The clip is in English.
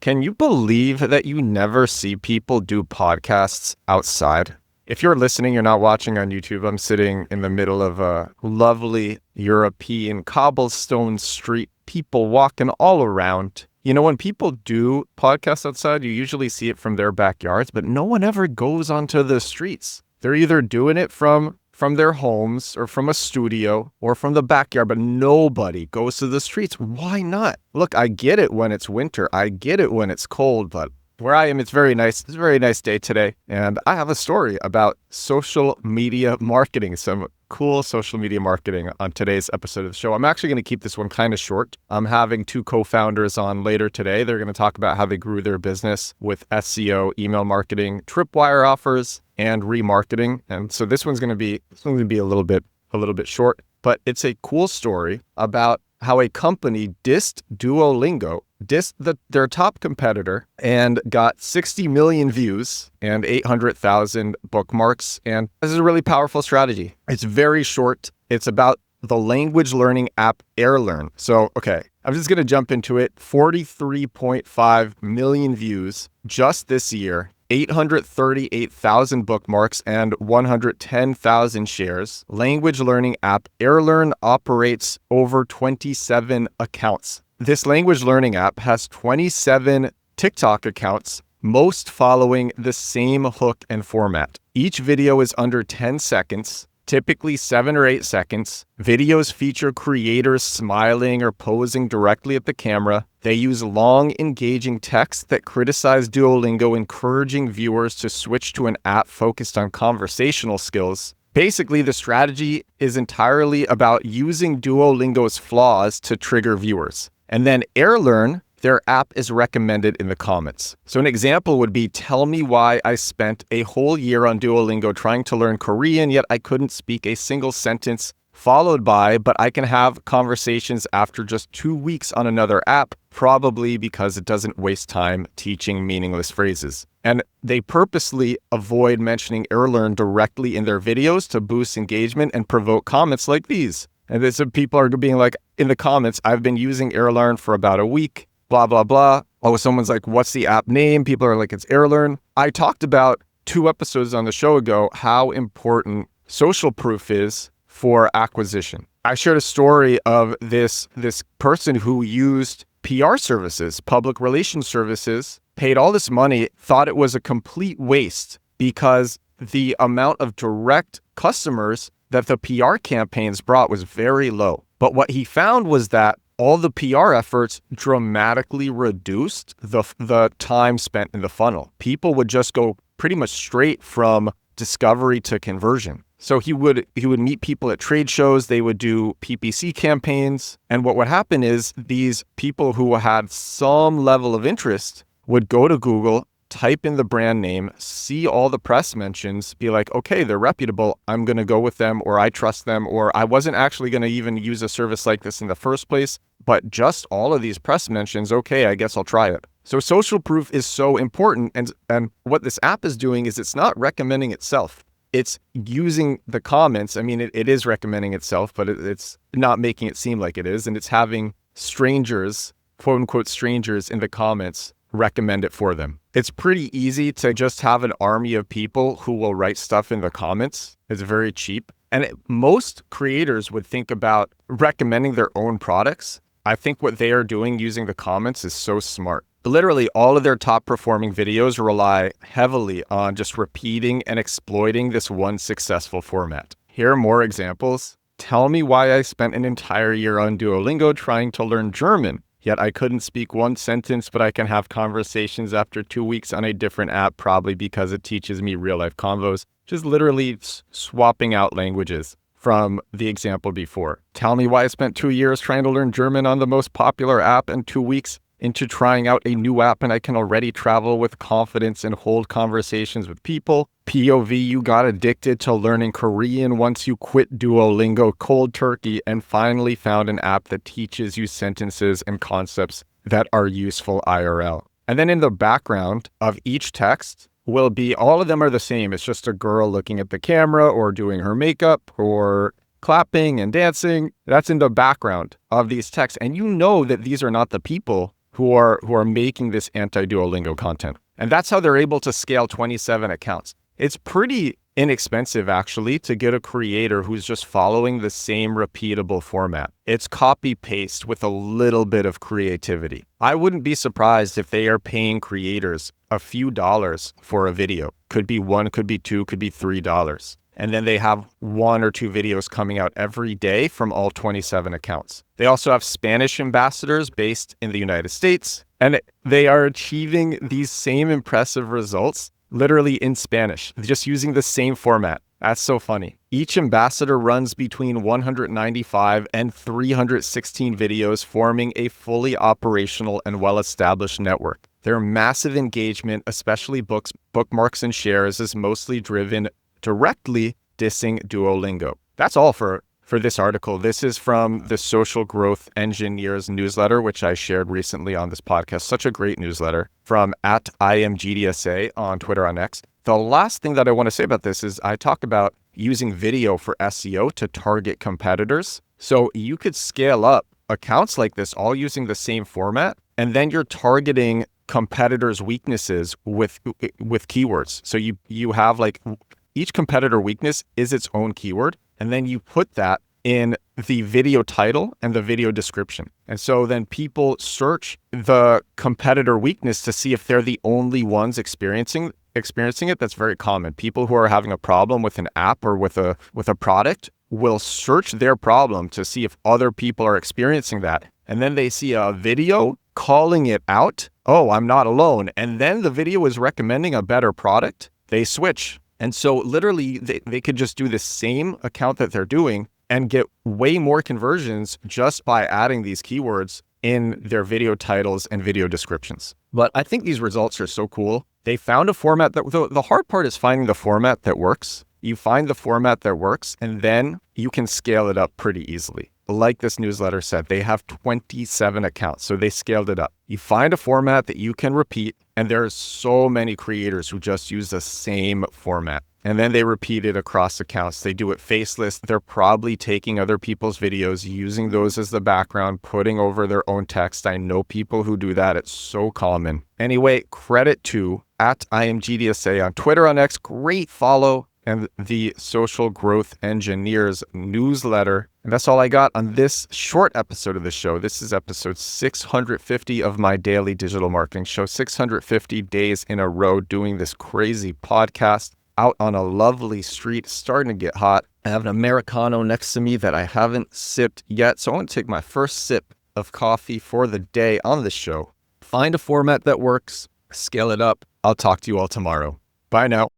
Can you believe that you never see people do podcasts outside? If you're listening, you're not watching on YouTube. I'm sitting in the middle of a lovely European cobblestone street, people walking all around. You know, when people do podcasts outside, you usually see it from their backyards, but no one ever goes onto the streets. They're either doing it from their homes or from a studio or from the backyard, but nobody goes to the streets. Why not? Look, I get it when it's winter. I get it when it's cold, but where I am, it's very nice. It's a very nice day today. And I have a story about social media marketing, some cool social media marketing on today's episode of the show. I'm actually going to keep this one kind of short. I'm having two co-founders on later today. They're going to talk about how they grew their business with SEO, email marketing, tripwire offers, and remarketing. And so this one's going to be a little bit short, but it's a cool story about how a company dissed Duolingo, their top competitor, and got 60 million views and 800,000 bookmarks. And this is a really powerful strategy. It's very short. It's about the language learning app AirLearn. So, okay, I'm just going to jump into it. 43.5 million views just this year. 838,000 bookmarks and 110,000 shares. Language learning app AirLearn operates over 27 accounts. This language learning app has 27 TikTok accounts, most following the same hook and format. Each video is under 10 seconds, typically 7 or 8 seconds. Videos feature creators smiling or posing directly at the camera. They use long, engaging text that criticize Duolingo, encouraging viewers to switch to an app focused on conversational skills. Basically, the strategy is entirely about using Duolingo's flaws to trigger viewers. And then AirLearn, their app, is recommended in the comments. So an example would be, tell me why I spent a whole year on Duolingo trying to learn Korean, yet I couldn't speak a single sentence, followed by, but I can have conversations after just 2 weeks on another app, probably because it doesn't waste time teaching meaningless phrases. And they purposely avoid mentioning AirLearn directly in their videos to boost engagement and provoke comments like these. And this, people are being like, in the comments, I've been using AirLearn for about a week, blah, blah, blah. Oh, someone's like, what's the app name? People are like, it's AirLearn. I talked about 2 episodes on the show ago how important social proof is for acquisition. I shared a story of this person who used PR services, public relations services, paid all this money, thought it was a complete waste because the amount of direct customers that the PR campaigns brought was very low. But what he found was that all the PR efforts dramatically reduced the time spent in the funnel. People would just go pretty much straight from discovery to conversion. So he would meet people at trade shows, they would do PPC campaigns, and what would happen is these people who had some level of interest would go to Google, type in the brand name, see all the press mentions, be like, okay, they're reputable, I'm going to go with them, or I trust them, or I wasn't actually going to even use a service like this in the first place, but just all of these press mentions, okay, I guess I'll try it. So social proof is so important, and what this app is doing is it's not recommending itself. It's using the comments. I mean, it is recommending itself, but it's not making it seem like it is, and it's having strangers, quote unquote strangers, in the comments recommend it for them. It's pretty easy to just have an army of people who will write stuff in the comments. It's very cheap. And most creators would think about recommending their own products. I think what they are doing using the comments is so smart. Literally all of their top performing videos rely heavily on just repeating and exploiting this one successful format. Here are more examples. Tell me why I spent an entire year on Duolingo trying to learn German. Yet I couldn't speak one sentence, but I can have conversations after 2 weeks on a different app, probably because it teaches me real-life convos. Just literally swapping out languages from the example before. Tell me why I spent 2 years trying to learn German on the most popular app and 2 weeks into trying out a new app, and I can already travel with confidence and hold conversations with people. POV, you got addicted to learning Korean once you quit Duolingo cold turkey and finally found an app that teaches you sentences and concepts that are useful IRL. And then in the background of each text will be, all of them are the same. It's just a girl looking at the camera or doing her makeup or clapping and dancing. That's in the background of these texts. And you know that these are not the people who are making this anti-Duolingo content. And that's how they're able to scale 27 accounts. It's pretty inexpensive, actually, to get a creator who's just following the same repeatable format. It's copy paste with a little bit of creativity. I wouldn't be surprised if they are paying creators a few dollars for a video. Could be $1, could be $2, could be $3. And then they have 1 or 2 videos coming out every day from all 27 accounts. They also have Spanish ambassadors based in the United States, and they are achieving these same impressive results literally in Spanish, just using the same format. That's so funny. Each ambassador runs between 195 and 316 videos, forming a fully operational and well-established network. Their massive engagement, especially bookmarks and shares, is mostly driven directly dissing Duolingo. That's all for this article. This is from the Social Growth Engineers newsletter, which I shared recently on this podcast. Such a great newsletter from @IMGDSA on Twitter on X. The last thing that I want to say about this is I talk about using video for SEO to target competitors. So you could scale up accounts like this all using the same format, and then you're targeting competitors' weaknesses with keywords. So you have like each competitor weakness is its own keyword, and then you put that in the video title and the video description. And so then people search the competitor weakness to see if they're the only ones experiencing it. That's very common. People who are having a problem with an app or with a product will search their problem to see if other people are experiencing that. And then they see a video calling it out. Oh, I'm not alone. And then the video is recommending a better product. They switch. And so literally they could just do the same account that they're doing and get way more conversions just by adding these keywords in their video titles and video descriptions. But I think these results are so cool. They found a format that the hard part is finding the format that works. You find the format that works, and then you can scale it up pretty easily. Like this newsletter said, they have 27 accounts, so they scaled it up. You find a format that you can repeat, and there's so many creators who just use the same format. And then they repeat it across accounts. They do it faceless. They're probably taking other people's videos, using those as the background, putting over their own text. I know people who do that. It's so common. Anyway, credit to @IMGDSA on Twitter, on X. Great follow. And the Social Growth Engineers newsletter. And that's all I got on this short episode of the show. This is episode 650 of my daily digital marketing show. 650 days in a row doing this crazy podcast out on a lovely street, starting to get hot. I have an Americano next to me that I haven't sipped yet. So I want to take my first sip of coffee for the day on the show. Find a format that works, scale it up. I'll talk to you all tomorrow. Bye now.